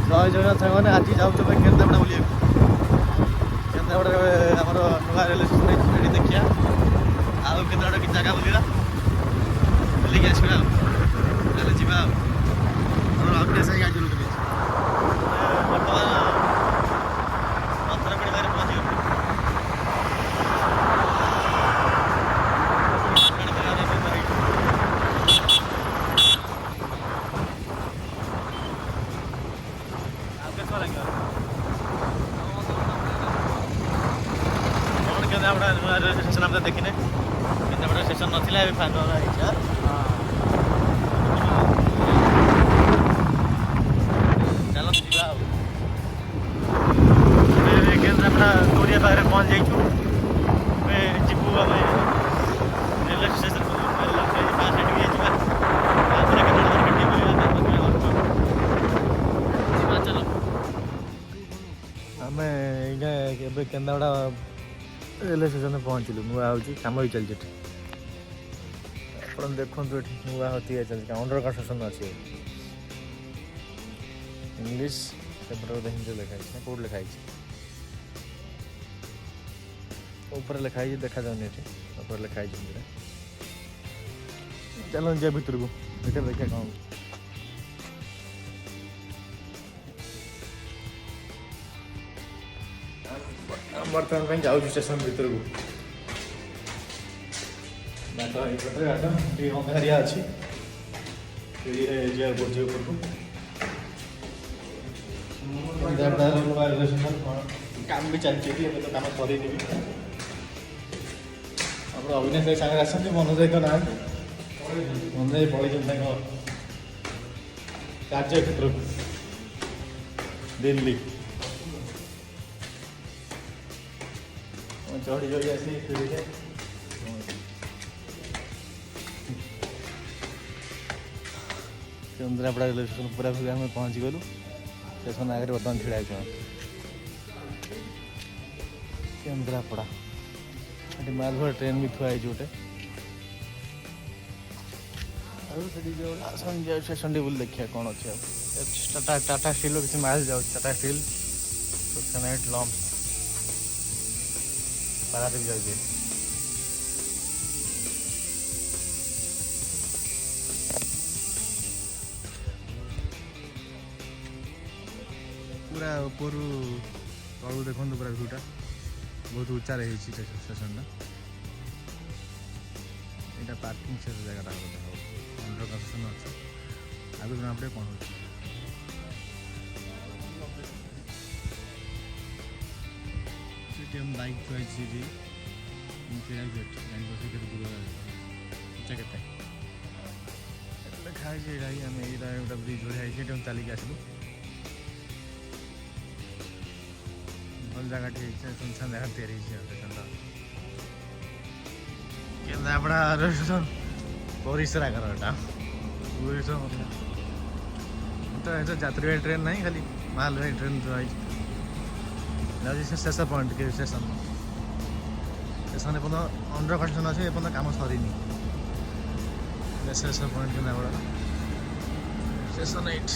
ଜୟ ଜଗନ୍ନାଥ ସାଙ୍ଗମାନେ ଆଜି ଯାଉଛୁ ଆମେ କେନ୍ଦ୍ରାପଡ଼ା ବୁଲିବାକୁ। କେନ୍ଦ୍ରାପଡ଼ାରେ ଆମର ନୂଆ ରେଳ ଷ୍ଟେସନ ହେଇଛି, ସେଠି ଦେଖିବା ଆଉ କେନ୍ଦ୍ରାପଡ଼ା କିଛି ଜାଗା ବୁଲିବା, ବୁଲିକି ଆସିବା ଆଉ ତାହେଲେ ଯିବା ଆଉ ଆମର ଅଭ୍ୟାସ ହେଇ ଗାଡ଼ି ଚଲଉଛନ୍ତି। ବର୍ତ୍ତମାନ ପଥରପଡ଼ି ବାହାରେ ପହଞ୍ଚିଗଲୁ। केन्द्रापड़ा नୂଆ ରେଳ ଷ୍ଟେସନ ଆମେ ଦେଖିନେ, କେନ୍ଦ୍ରାପଡ଼ା ଷ୍ଟେସନ ନଥିଲା, ଏବେ ନୂଆ ହେଇଛି। ଚାଲ ଯିବା ଆଉ କେନ୍ଦ୍ରାପଡ଼ା କୋରିଆ ପାଖରେ ପହଞ୍ଚି ଯାଇଛୁ। ଏବେ ଯିବୁ ଆମେ ରେଳ ଷ୍ଟେସନକୁ, ସେଠିକି ଯିବା ତାପରେ ଯିବା। ଚାଲ ଆମେ ଏଇନା ଏବେ କେନ୍ଦ୍ରାପଡ଼ା ରେଲୱେ ଷ୍ଟେସନରେ ପହଞ୍ଚିଲୁ। ନୂଆ ହେଉଛି, କାମ ବି ଚାଲିଛି ଏଠି। ଆପଣ ଦେଖନ୍ତୁ ଏଠି ନୂଆ ତିଆରି ଚାଲିଛି, ଅଣ୍ଡର କନଷ୍ଟ୍ରକ୍ସନ୍ ଅଛି। ଇଂଲିଶ ସେପଟେ ବୋଧେ ହିନ୍ଦୀରେ ଲେଖା ହେଇଛି ନା କେଉଁଠି ଲେଖା ହେଇଛି, ଉପରେ ଲେଖା ହେଇଛି, ଦେଖାଯାଉନି ଏଠି, ଉପରେ ଲେଖା ହେଇଛି ହିନ୍ଦୀରେ। ଚାଲ ଯିବା ଭିତରକୁ, ଭିତରେ ଦେଖିବା କ'ଣ। ବର୍ତ୍ତମାନ ପାଇଁ ଯାଉଛି ଷ୍ଟେସନ ଭିତରକୁ। ବାଟ ଏଇପଟେ ବାଟ ଟିକେ ଅନ୍ଧାରିଆ ଅଛି, ସିଡ଼ିରେ ଯିବାକୁ ପଡ଼ୁଛି ଉପରକୁ। କାମ ବି ଚାଲିଛି ଏଠି, ଏବେ ତ କାମ ସରିନି ବି। ଆମର ଅବିନାଶ ଭାଇ ସାଙ୍ଗରେ ଆସନ୍ତି, ମନୋଜ ଭାଇ ତ ନାହାନ୍ତି। ମନୋଜ ଭାଇ ପଳେଇଛନ୍ତି ତାଙ୍କ କାର୍ଯ୍ୟକ୍ଷେତ୍ରକୁ ଦିଲ୍ଲୀ। ଚଢ଼ି ଚଢ଼ି ଆସି ସିଡ଼ିରେ କେନ୍ଦ୍ରାପଡ଼ା ରେଲୱେ ଷ୍ଟେସନ ପୁରାପୁରି ଆମେ ପହଞ୍ଚିଗଲୁ। ଷ୍ଟେସନ ଆଗରେ ବର୍ତ୍ତମାନ ଛିଡ଼ା ହେଇଛୁ କେନ୍ଦ୍ରାପଡ଼ା। ଏଠି ମାଲଭଡ଼ା ଟ୍ରେନ୍ ବି ଥୁଆ ହେଇଛି ଗୋଟେ। ଆଉ ସେଠି ଯେଉଁ ଯାଉ ଷ୍ଟେସନ ଟିକେ ବୁଲି ଦେଖିବା କ'ଣ ଅଛି। ଆଉ ଟାଟା ଷ୍ଟିଲ୍ର କିଛି ମାଲ ଯାଉଛି, ଟାଟା ଷ୍ଟିଲ୍, ସୋସାନାଇଟ୍, ଲମ୍ପ, ପାରାଦୀପ ଯାଉଛି। ପୁରା ଉପରୁ ତଳୁ ଦେଖନ୍ତୁ, ପୁରା ଭିଉଟା ବହୁତ ଉଚ୍ଚାରେ ହେଇଛି ଷ୍ଟେସନଟା। ଏଇଟା ପାର୍କିଂ ସେ ଜାଗାଟା ବୋଧେ ହେବ, ଅଣ୍ଡର କନଷ୍ଟ୍ରକ୍ସନ୍ ଅଛି। ଆଗକୁ ଜଣାପଡ଼ିବ କ'ଣ ହେଉଛି। ସେଠି ଆମ ବାଇକ୍ ଥୁଆ ହେଇଛି, ସେଠି ଗାଡ଼ି ବସେଇ କେତେ ଦୂର ଉଚ୍ଚା କେତେ ଲେଖା ହେଇଛି। ଏଇଟା ଆମେ ଏଇଟା ଗୋଟେ ବ୍ରିଜ୍ ଭଳିଆ ହେଇଛି, ଏଠି ଆମେ ଚାଲିକି ଆସିଲୁ। ଭଲ ଜାଗାଟି ହେଇଛି, ସୁନସାନ ଜାଗା ତିଆରି ହେଇଛି ଷ୍ଟେସନଟା। କେନ୍ଦ୍ରାପଡ଼ା ରେଳ ଷ୍ଟେସନ ପରିସରାକର ଏଟା ପରିସର ତ ଏଠି ଯାତ୍ରୀବାହୀ ଟ୍ରେନ୍ ନାହିଁ, ଖାଲି ମାଲବାହୀ ଟ୍ରେନ୍ ଥୁଆ ହେଇଛି। ଯାଉଛି ସେ ଶେଷ ପଏଣ୍ଟ କି ଷ୍ଟେସନ ଏପର୍ଯ୍ୟନ୍ତ ଅଣ୍ଡର କନଷ୍ଟ୍ରକ୍ସନ୍ ଅଛି, ଏପର୍ଯ୍ୟନ୍ତ କାମ ସରିନି। ଶେଷ ପଏଣ୍ଟ କେନ୍ଦ୍ରାପଡ଼ା ଷ୍ଟେସନ ଏଇଟ୍।